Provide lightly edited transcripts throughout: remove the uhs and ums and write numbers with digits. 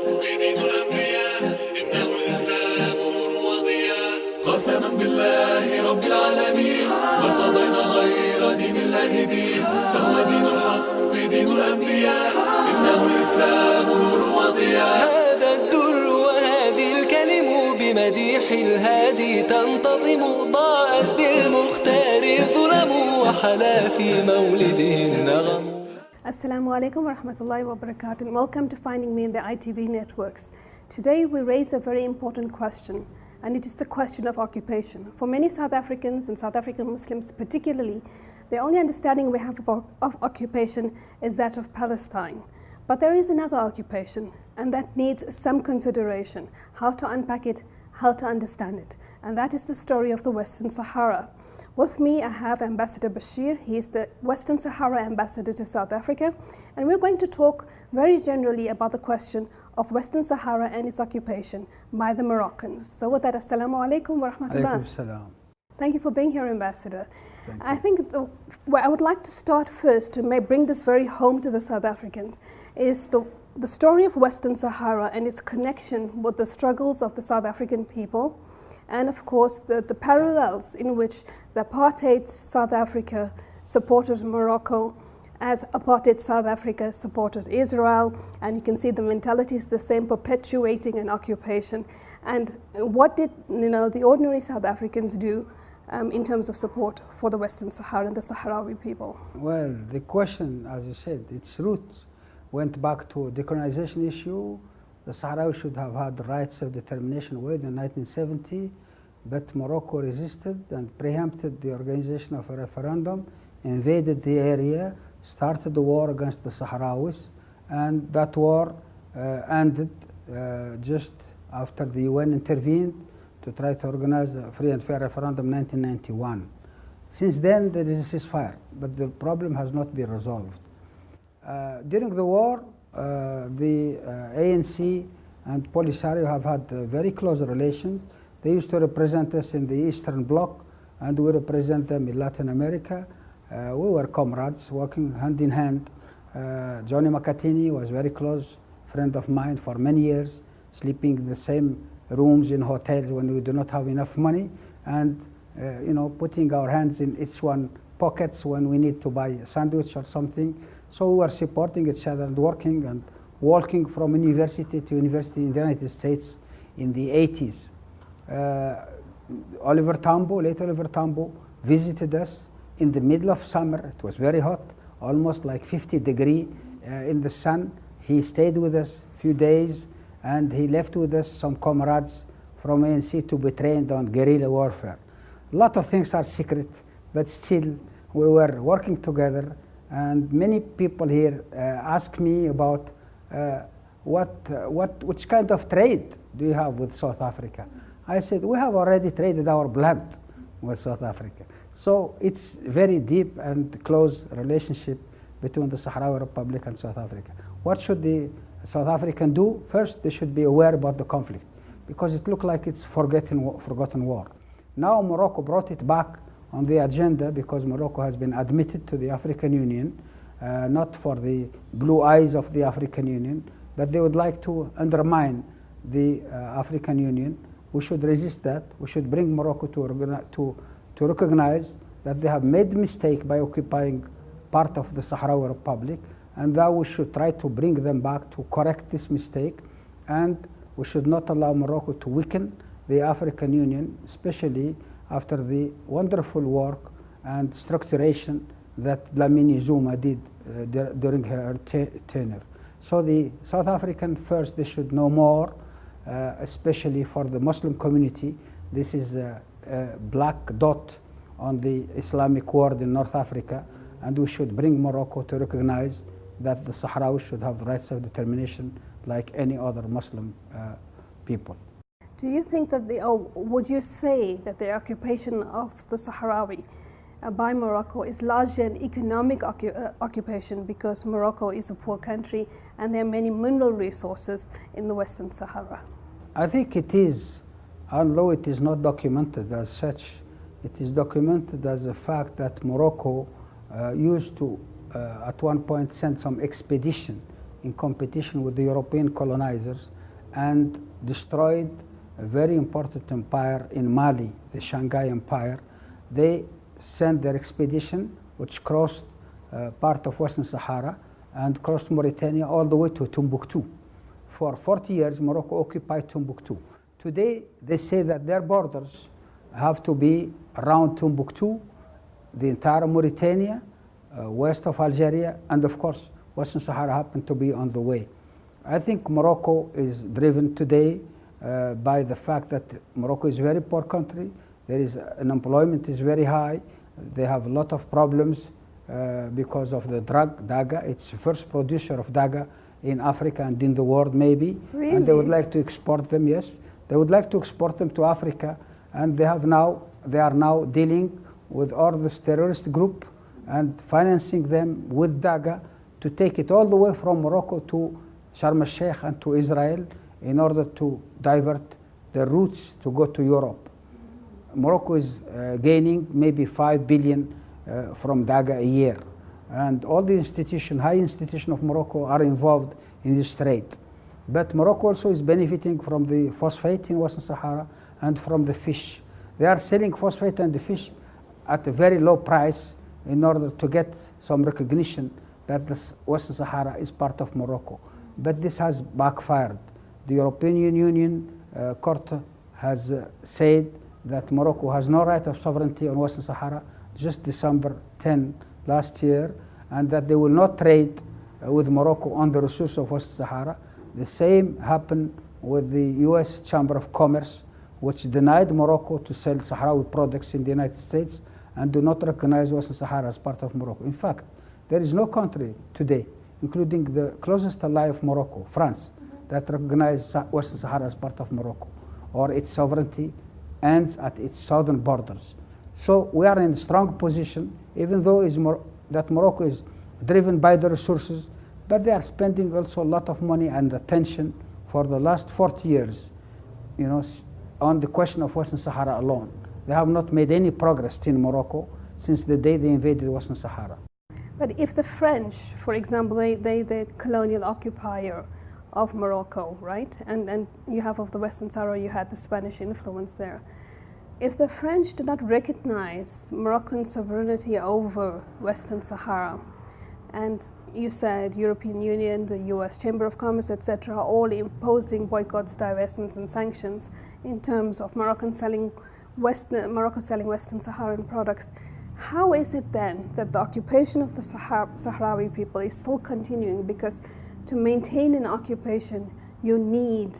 دين الأنبياء إنه الإسلام نور وضياء. قسما بالله رب العالمين ما ارتضينا غير دين الله دين، فهو دين الحق دين الأنبياء إنه الإسلام نور وضياء. هذا الدر وهذه الكلم بمديح الهادي تنتظم، ضاءت بالمختار الظلم وحلا في مولده النغم. Assalamu alaikum wa rahmatullahi wa barakatuh, and welcome to Finding Me in the ITV networks. Today we raise a very important question, and it is the question of occupation. For many South Africans and South African Muslims particularly, the only understanding we have of occupation is that of Palestine. But there is another occupation, and that needs some consideration, how to unpack it, how to understand it, and that is the story of the Western Sahara. With me, I have Ambassador Bachir. He is the Western Sahara Ambassador to South Africa. And we're going to talk very generally about the question of Western Sahara and its occupation by the Moroccans. So with that, Assalamu alaikum wa rahmatullah. Alaikum salam. Thank you for being here, Ambassador. I think where I would like to start first to bring this very home to the South Africans is the story of Western Sahara and its connection with the struggles of the South African people. And of course, the parallels in which the apartheid South Africa supported Morocco, as apartheid South Africa supported Israel, and you can see the mentality is the same, perpetuating an occupation. And what did the ordinary South Africans do in terms of support for the Western Sahara and the Sahrawi people? Well, the question, as you said, its roots went back to decolonization issue. The Sahrawi should have had the rights of determination way in 1970, but Morocco resisted and preempted the organization of a referendum, invaded the area, started the war against the Sahrawis, and that war ended just after the UN intervened to try to organize a free and fair referendum in 1991. Since then, there is a ceasefire, but the problem has not been resolved. During the war, the ANC and Polisario have had very close relations. They used to represent us in the Eastern Bloc, and we represent them in Latin America. We were comrades working hand in hand. Johnny Macatini was a very close friend of mine for many years, sleeping in the same rooms in hotels when we do not have enough money, and putting our hands in each one pockets when we need to buy a sandwich or something. So we were supporting each other and working and walking from university to university in the United States in the 80s. Oliver Tambo, late Oliver Tambo, visited us in the middle of summer. It was very hot, almost like 50 degrees in the sun. He stayed with us a few days, and he left with us some comrades from ANC to be trained on guerrilla warfare. A lot of things are secret, but still we were working together. And many people here ask me about which kind of trade do you have with South Africa? I said, we have already traded our blood with South Africa. So it's very deep and close relationship between the Sahrawi Republic and South Africa. What should the South African do? First, they should be aware about the conflict, because it looked like it's forgotten war. Now Morocco brought it back on the agenda because Morocco has been admitted to the African Union, not for the blue eyes of the African Union, but they would like to undermine the African Union. We should resist that. We should bring Morocco to recognize that they have made a mistake by occupying part of the Sahrawi Republic, and that we should try to bring them back to correct this mistake, and we should not allow Morocco to weaken the African Union, especially after the wonderful work and structuration that Dlamini Zuma did during her tenure. So the South African, first, they should know more, especially for the Muslim community. This is a black dot on the Islamic world in North Africa, and we should bring Morocco to recognize that the Sahrawis should have the rights of determination like any other Muslim people. Do you think that would you say that the occupation of the Sahrawi by Morocco is largely an economic occupation, because Morocco is a poor country and there are many mineral resources in the Western Sahara? I think it is, although it is not documented as such. It is documented as a fact that Morocco used to, at one point, send some expedition in competition with the European colonizers and destroyed a very important empire in Mali, the Shanghai Empire. They sent their expedition, which crossed part of Western Sahara and crossed Mauritania all the way to Timbuktu. For 40 years, Morocco occupied Timbuktu. Today, they say that their borders have to be around Timbuktu, the entire Mauritania, west of Algeria, and of course, Western Sahara happened to be on the way. I think Morocco is driven today by the fact that Morocco is a very poor country. There is unemployment is very high. They have a lot of problems because of the drug, daga. It's the first producer of daga in Africa and in the world maybe. Really? And they would like to export them, yes. They would like to export them to Africa, and they are now dealing with all this terrorist group and financing them with daga to take it all the way from Morocco to Sharm el-Sheikh and to Israel in order to divert the routes to go to Europe. Morocco is gaining maybe 5 billion from daga a year. And all the high institutions of Morocco are involved in this trade. But Morocco also is benefiting from the phosphate in Western Sahara and from the fish. They are selling phosphate and the fish at a very low price in order to get some recognition that the Western Sahara is part of Morocco. But this has backfired. The European Union Court has said that Morocco has no right of sovereignty on Western Sahara, just December 10 last year, and that they will not trade with Morocco on the resources of Western Sahara. The same happened with the US Chamber of Commerce, which denied Morocco to sell Sahrawi products in the United States and do not recognize Western Sahara as part of Morocco. In fact, there is no country today, including the closest ally of Morocco, France, that recognizes Western Sahara as part of Morocco, or its sovereignty ends at its southern borders. So we are in a strong position, even though that Morocco is driven by the resources, but they are spending also a lot of money and attention for the last 40 years, on the question of Western Sahara alone. They have not made any progress in Morocco since the day they invaded Western Sahara. But if the French, for example, they the colonial occupier of Morocco, right? And you have of the Western Sahara, you had the Spanish influence there. If the French did not recognize Moroccan sovereignty over Western Sahara, and you said European Union, the US Chamber of Commerce, etc., all imposing boycotts, divestments, and sanctions in terms of Morocco selling Western Saharan products, how is it then that the occupation of the Sahrawi people is still continuing? Because to maintain an occupation, you need,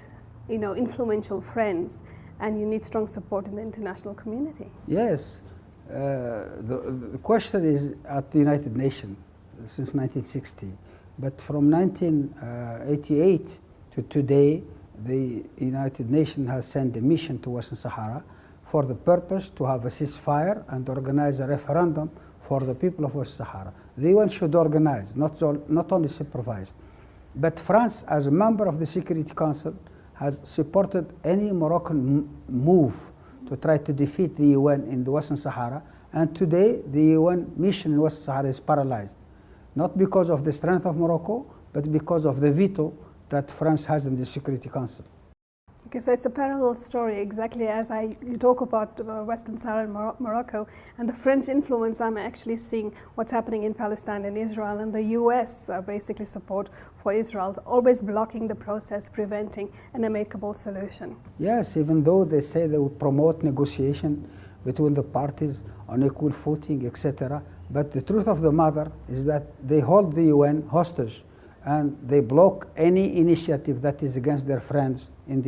influential friends, and you need strong support in the international community. Yes, the question is at the United Nations since 1960, but from 1988 to today, the United Nations has sent a mission to Western Sahara for the purpose to have a ceasefire and organize a referendum for the people of West Sahara. The UN should organize, not only supervise. But France, as a member of the Security Council, has supported any Moroccan move to try to defeat the UN in the Western Sahara. And today, the UN mission in Western Sahara is paralyzed, not because of the strength of Morocco, but because of the veto that France has in the Security Council. Okay, so it's a parallel story, exactly as you talk about Western Sahara and Morocco, and the French influence. I'm actually seeing what's happening in Palestine and Israel, and the US basically support for Israel, always blocking the process, preventing an amicable solution. Yes, even though they say they will promote negotiation between the parties on equal footing, etc., but the truth of the matter is that they hold the UN hostage and they block any initiative that is against their friends in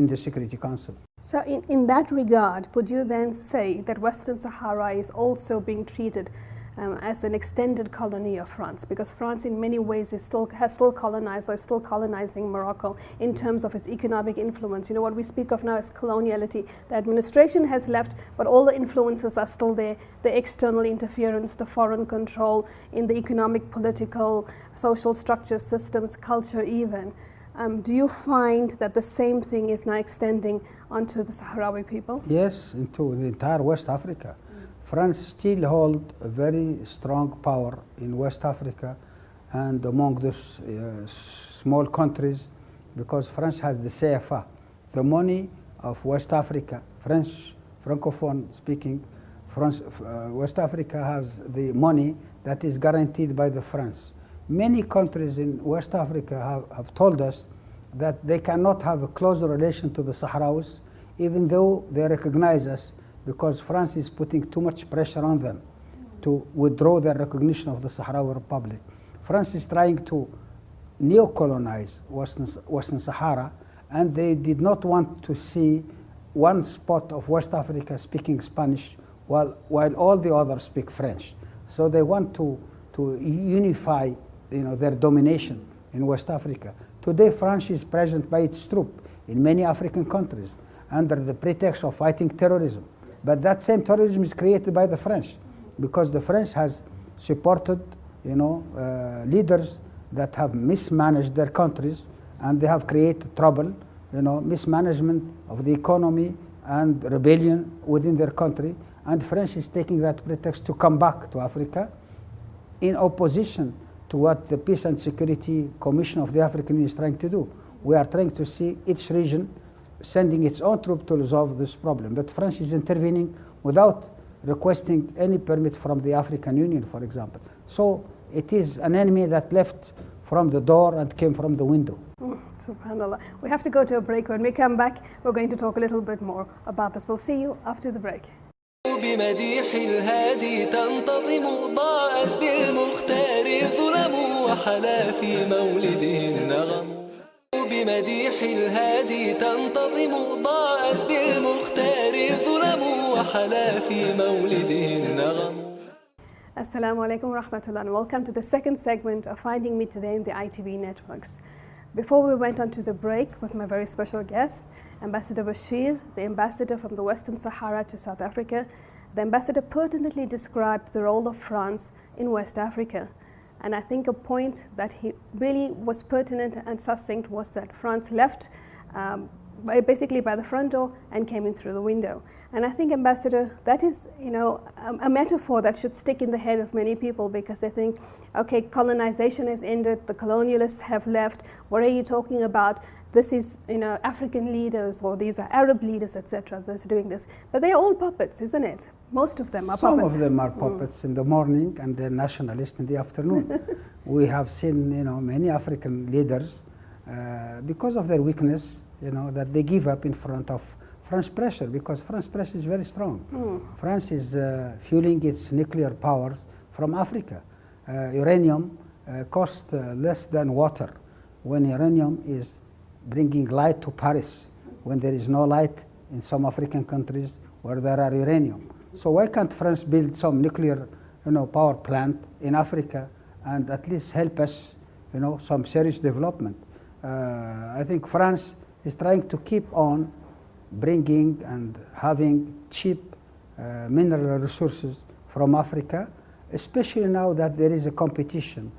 the Security Council. So in that regard, would you then say that Western Sahara is also being treated as an extended colony of France? Because France in many ways has still colonized or is still colonizing Morocco in terms of its economic influence. What we speak of now as coloniality. The administration has left, but all the influences are still there. The external interference, the foreign control in the economic, political, social structures, systems, culture even. Do you find that the same thing is now extending onto the Sahrawi people? Yes, into the entire West Africa. France still holds a very strong power in West Africa, and among those small countries, because France has the CFA, the money of West Africa, French, Francophone speaking, West Africa has the money that is guaranteed by the France. Many countries in West Africa have told us that they cannot have a close relation to the Sahrawis, even though they recognize us, because France is putting too much pressure on them to withdraw their recognition of the Sahrawi Republic. France is trying to neo-colonize Western Sahara, and they did not want to see one spot of West Africa speaking Spanish while all the others speak French. So they want to unify, their domination in West Africa. Today, France is present by its troops in many African countries under the pretext of fighting terrorism. But that same terrorism is created by the French, because the French has supported, leaders that have mismanaged their countries, and they have created trouble, mismanagement of the economy and rebellion within their country. And France is taking that pretext to come back to Africa in opposition to what the Peace and Security Commission of the African Union is trying to do. We are trying to see each region sending its own troops to resolve this problem. But France is intervening without requesting any permit from the African Union, for example. So it is an enemy that left from the door and came from the window. Subhanallah. We have to go to a break. When we come back, we're going to talk a little bit more about this. We'll see you after the break. بمديح الهادي تنتظم ضاءت بالمختار ظلم وحلا في مولده النغم بمديح الهادي تنتظم ضاءت بالمختار ظلم وحلا في مولده النغم. Assalamu alaikum wa rahmatullah, and welcome to the second segment of Finding Me Today in the ITV networks. Before we went on to the break with my very special guest, Ambassador Bachir, the ambassador from the Western Sahara to South Africa, the ambassador pertinently described the role of France in West Africa. And I think a point that he really was pertinent and succinct was that France left basically by the front door and came in through the window. And I think, Ambassador, that is, a metaphor that should stick in the head of many people, because they think, okay, colonization has ended, the colonialists have left, what are you talking about? This is, African leaders, or these are Arab leaders, etc., that's doing this. But they are all puppets, isn't it? Most of them are Some puppets. of them are puppets in the morning and they're nationalists in the afternoon. We have seen, many African leaders, because of their weakness, that they give up in front of French pressure, because French pressure is very strong. France is fueling its nuclear powers from Africa. Uranium costs less than water, when uranium is bringing light to Paris, when there is no light in some African countries where there are uranium. So why can't France build some nuclear power plant in Africa and at least help us, some serious development? I think France is trying to keep on bringing and having cheap mineral resources from Africa, especially now that there is a competition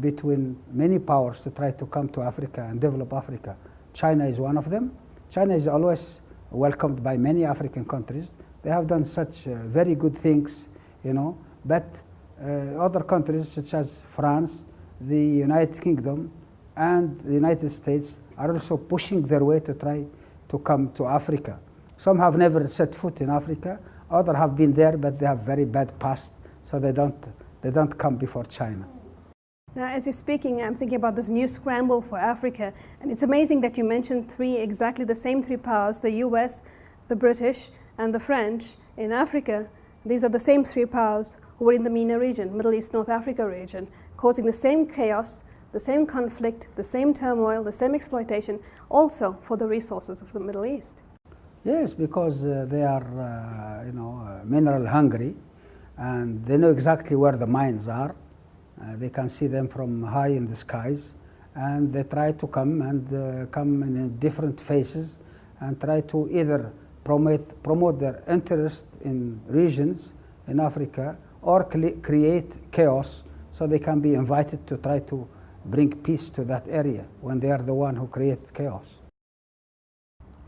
between many powers to try to come to Africa and develop Africa. China is one of them. China is always welcomed by many African countries. They have done such very good things, but other countries such as France, the United Kingdom, and the United States are also pushing their way to try to come to Africa. Some have never set foot in Africa, others have been there, but they have very bad past, so they don't come before China. Now, as you're speaking, I'm thinking about this new scramble for Africa, and it's amazing that you mentioned exactly the same three powers, the US, the British, and the French in Africa. These are the same three powers who were in the MENA region, Middle East, North Africa region, causing the same chaos, the same conflict, the same turmoil, the same exploitation, also for the resources of the Middle East. Yes, because they are, mineral hungry, and they know exactly where the mines are. They can see them from high in the skies, and they try to come in different phases and try to either promote their interest in regions in Africa or create chaos, so they can be invited to try to bring peace to that area when they are the one who create chaos.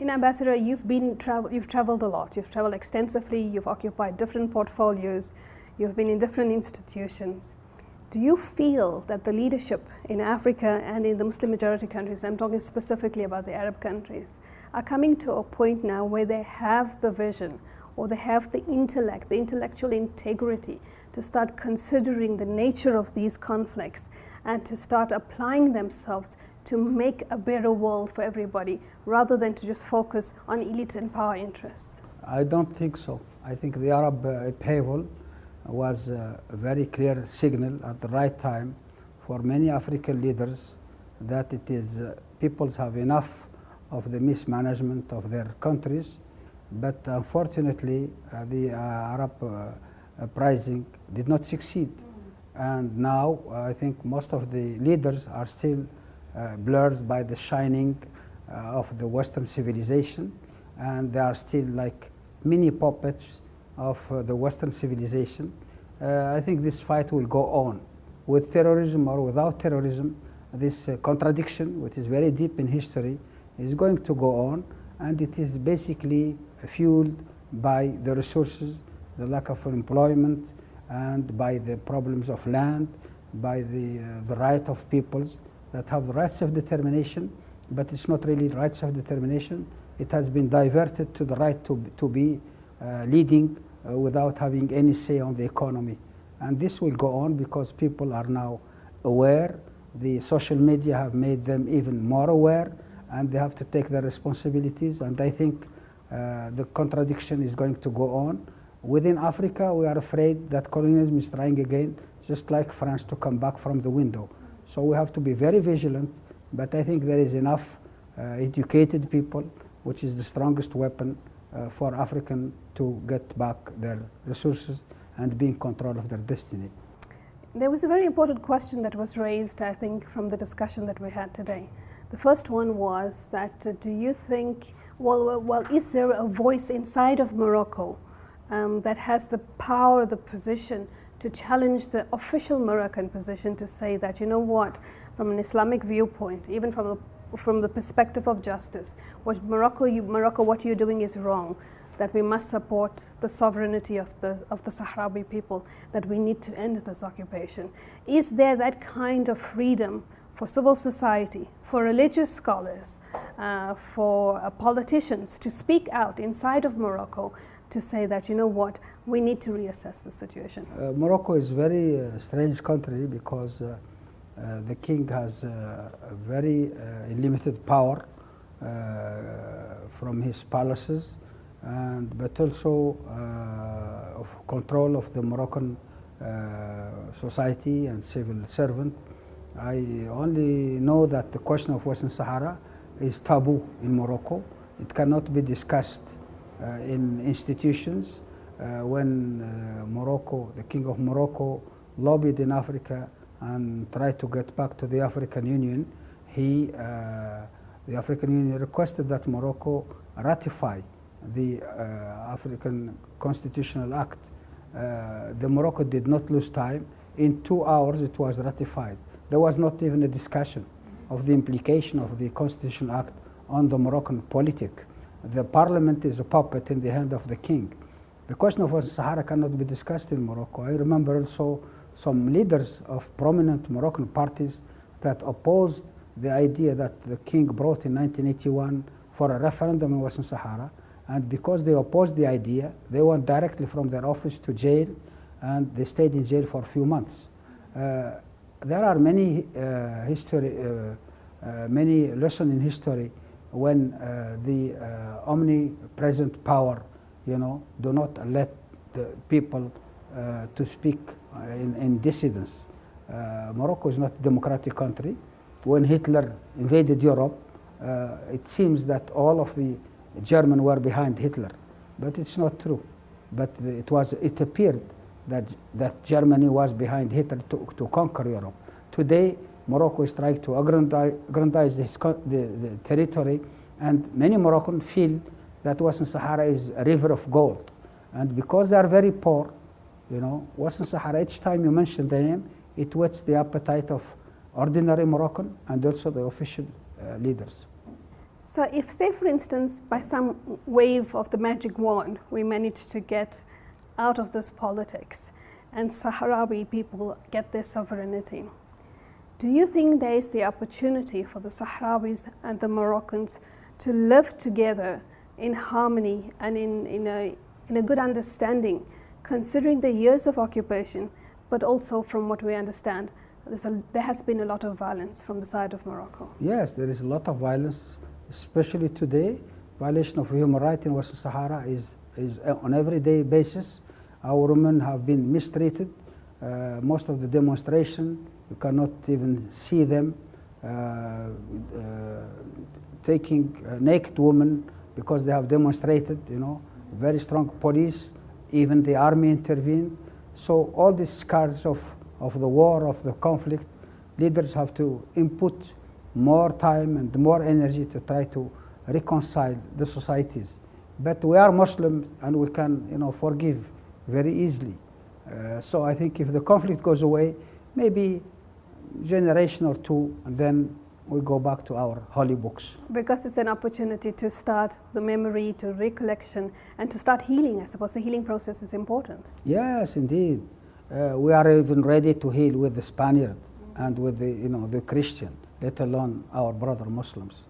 Ambassador, you've traveled a lot. You've traveled extensively. You've occupied different portfolios. You've been in different institutions. do you feel that the leadership in Africa and in the Muslim majority countries, I'm talking specifically about the Arab countries, are coming to a point now where they have the vision or they have the intellect, the intellectual integrity to start considering the nature of these conflicts and to start applying themselves to make a better world for everybody rather than to just focus on elite and power interests? I don't think so. I think the Arab upheaval was a very clear signal at the right time for many African leaders that it is peoples have enough of the mismanagement of their countries, but unfortunately the Arab uprising did not succeed. And now I think most of the leaders are still blurred by the shining of the Western civilization, and they are still like mini puppets of the Western civilization. I think this fight will go on with terrorism or without terrorism. This contradiction, which is very deep in history, is going to go on, and it is basically fueled by the resources, the lack of employment, and by the problems of land, by the right of peoples that have the rights of determination, but it's not really rights of determination. It has been diverted to the right to be leading without having any say on the economy. And this will go on because people are now aware. The social media have made them even more aware, and they have to take their responsibilities. And I think the contradiction is going to go on. Within Africa, we are afraid that colonialism is trying again, just like France, to come back from the window. So we have to be very vigilant, but I think there is enough educated people, which is the strongest weapon for African to get back their resources and be in control of their destiny. There was a very important question that was raised, I think, from the discussion that we had today. The first one was that do you think, well, is there a voice inside of Morocco that has the power, the position to challenge the official Moroccan position to say that, you know what, from an Islamic viewpoint, even from the perspective of justice, Morocco, what you're doing is wrong, that we must support the sovereignty of the Sahrawi people, that we need to end this occupation. Is there that kind of freedom for civil society, for religious scholars, for politicians to speak out inside of Morocco to say that, you know what, we need to reassess the situation? Morocco is a very strange country because the king has a very limited power from his palaces, but also of control of the Moroccan society and civil servant. I only know that the question of Western Sahara is taboo in Morocco. It cannot be discussed in institutions. When Morocco, the king of Morocco, lobbied in Africa and tried to get back to the African Union, the African Union requested that Morocco ratify the African Constitutional Act. The Morocco did not lose time. In 2 hours it was ratified. There was not even a discussion of the implication of the Constitutional Act on the Moroccan politic. The parliament is a puppet in the hand of the king. The question of Western Sahara cannot be discussed in Morocco. I remember also some leaders of prominent Moroccan parties that opposed the idea that the king brought in 1981 for a referendum in Western Sahara, and because they opposed the idea, they went directly from their office to jail, and they stayed in jail for a few months. There are many many lessons in history when the omnipresent power, do not let the people to speak in dissidence. Morocco is not a democratic country. When Hitler invaded Europe, it seems that all of the Germans were behind Hitler, but it's not true. But it appeared that Germany was behind Hitler to conquer Europe. Today, Morocco is trying to aggrandize the territory, and many Moroccans feel that Western Sahara is a river of gold. And because they are very poor, Western Sahara, each time you mention the name, it whets the appetite of ordinary Moroccan and also the official leaders. So if, say, for instance, by some wave of the magic wand, we managed to get out of this politics, and Sahrawi people get their sovereignty. Do you think there is the opportunity for the Sahrawis and the Moroccans to live together in harmony and in a good understanding, considering the years of occupation, but also from what we understand, there has been a lot of violence from the side of Morocco? Yes, there is a lot of violence, especially today. Violation of human rights in Western Sahara is on everyday basis. Our women have been mistreated. Most of the demonstration, you cannot even see them taking naked women because they have demonstrated, very strong police, even the army intervened. So all these scars of the war, of the conflict, leaders have to input more time and more energy to try to reconcile the societies. But we are Muslims and we can forgive very easily. So I think if the conflict goes away, maybe generation or two, and then we go back to our holy books. Because it's an opportunity to start the memory, to recollection, and to start healing. I suppose the healing process is important. Yes, indeed. We are even ready to heal with the Spaniard and with the Christian, let alone our brother Muslims.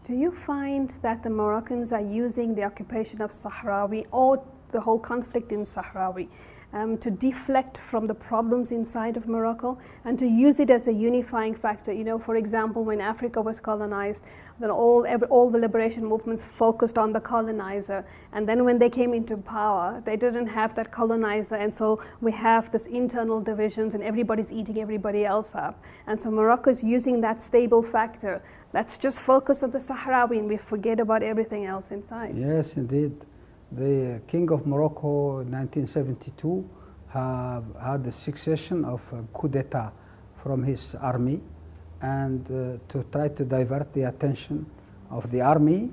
Do you find that the Moroccans are using the occupation of Sahrawi or the whole conflict in Sahrawi to deflect from the problems inside of Morocco and to use it as a unifying factor? For example, when Africa was colonized, then all the liberation movements focused on the colonizer, and then when they came into power, they didn't have that colonizer, and so we have this internal divisions and everybody's eating everybody else up. And so Morocco is using that stable factor. Let's just focus on the Sahrawi and we forget about everything else inside. Yes, indeed. The King of Morocco in 1972 had a succession of coup d'etat from his army, and to try to divert the attention of the army,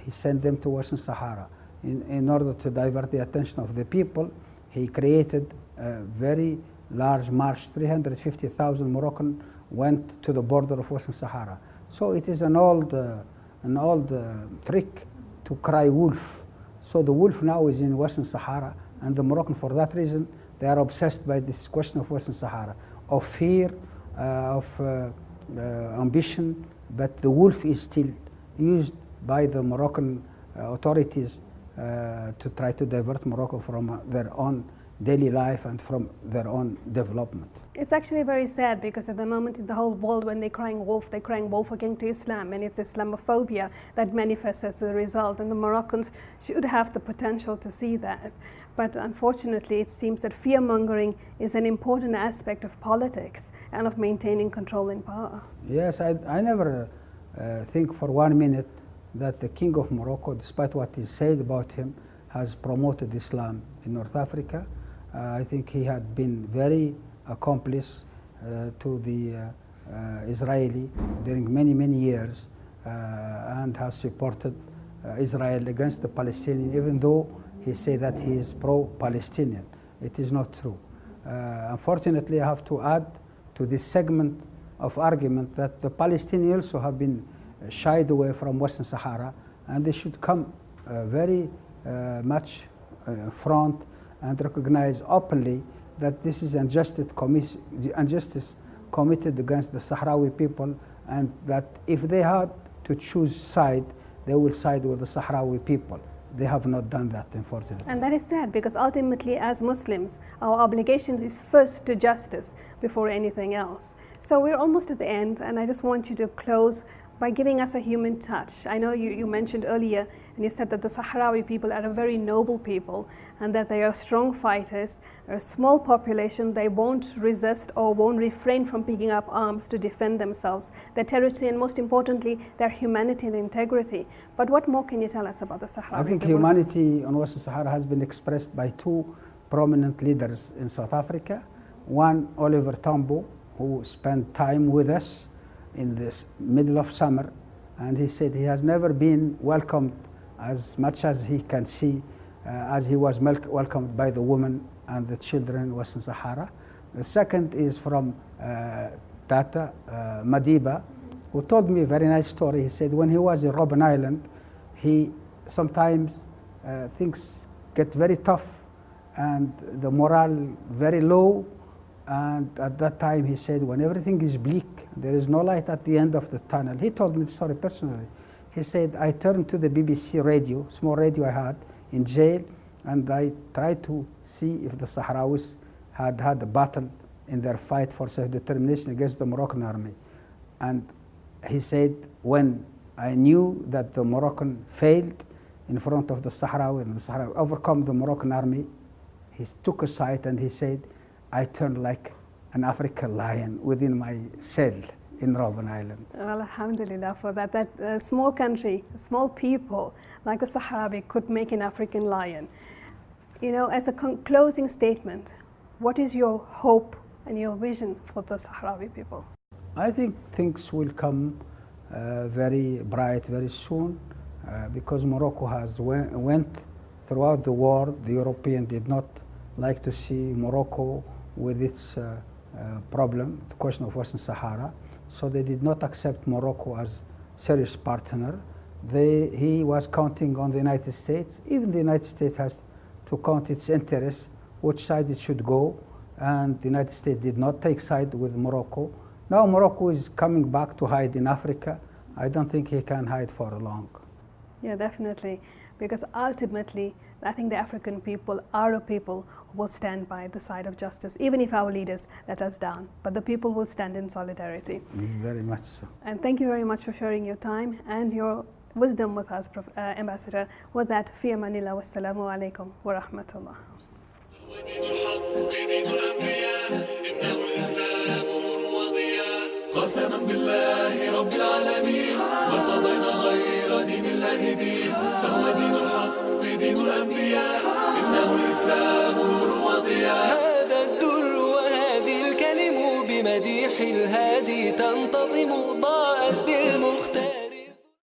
he sent them to Western Sahara. In order to divert the attention of the people, he created a very large march. 350,000 Moroccans went to the border of Western Sahara. So it is an old trick to cry wolf. So the wolf now is in Western Sahara, and the Moroccans, for that reason, they are obsessed by this question of Western Sahara, of fear, of ambition, but the wolf is still used by the Moroccan authorities to try to divert Morocco from their own daily life and from their own development. It's actually very sad because at the moment in the whole world when they're crying wolf against Islam, and it's Islamophobia that manifests as a result, and the Moroccans should have the potential to see that. But unfortunately it seems that fear-mongering is an important aspect of politics and of maintaining control and power. Yes, I never think for 1 minute that the King of Morocco, despite what is said about him, has promoted Islam in North Africa. I think he had been very accomplice to the Israeli during many years and has supported Israel against the Palestinians, even though he said that he is pro-Palestinian. It is not true. Unfortunately, I have to add to this segment of argument that the Palestinians also have been shied away from Western Sahara, and they should come very much front and recognize openly that this is injustice committed against the Sahrawi people, and that if they had to choose side, they will side with the Sahrawi people. They have not done that, unfortunately. And that is sad, because ultimately as Muslims, our obligation is first to justice before anything else. So we're almost at the end, and I just want you to close by giving us a human touch. I know you mentioned earlier, and you said that the Sahrawi people are a very noble people, and that they are strong fighters. They're a small population. They won't resist or won't refrain from picking up arms to defend themselves, their territory, and most importantly, their humanity and integrity. But what more can you tell us about the Sahrawi people? I think humanity on Western Sahara has been expressed by two prominent leaders in South Africa. One, Oliver Tambo, who spent time with us in the middle of summer, and he said he has never been welcomed as much as he can see as he was welcomed by the women and the children in Western Sahara. The second is from Tata Madiba, who told me a very nice story. He said when he was in Robben Island, he sometimes things get very tough and the morale very low. And at that time he said, when everything is bleak, there is no light at the end of the tunnel. He told me the story personally. He said, I turned to the BBC radio, small radio I had in jail, and I tried to see if the Sahrawis had had a battle in their fight for self-determination against the Moroccan army. And he said, when I knew that the Moroccan failed in front of the Sahrawi and the Sahrawi overcome the Moroccan army, he took a side and he said, I turned like an African lion within my cell in Robben Island. Well, alhamdulillah for that. That small country, small people like the Sahrawi could make an African lion. You know, as a closing statement, what is your hope and your vision for the Sahrawi people? I think things will come very bright very soon because Morocco has went throughout the war. The European did not like to see Morocco with its problem, the question of Western Sahara. So they did not accept Morocco as serious partner. He was counting on the United States. Even the United States has to count its interests, which side it should go, and the United States did not take side with Morocco. Now Morocco is coming back to hide in Africa. I don't think he can hide for long. Yeah, definitely, because ultimately I think the African people are a people who will stand by the side of justice, even if our leaders let us down. But the people will stand in solidarity. Very much so. And thank you very much for sharing your time and your wisdom with us, Ambassador. With that, fi amanillah, wassalamu alaikum wa rahmatullah. قسما بالله رب العالمين ما ارتضينا غير دين الله دين فهو دين الحق دين الأنبياء إنه الإسلام نور وضياء. هذا الدر وهذه الكلم بمديح الهادي تنتظم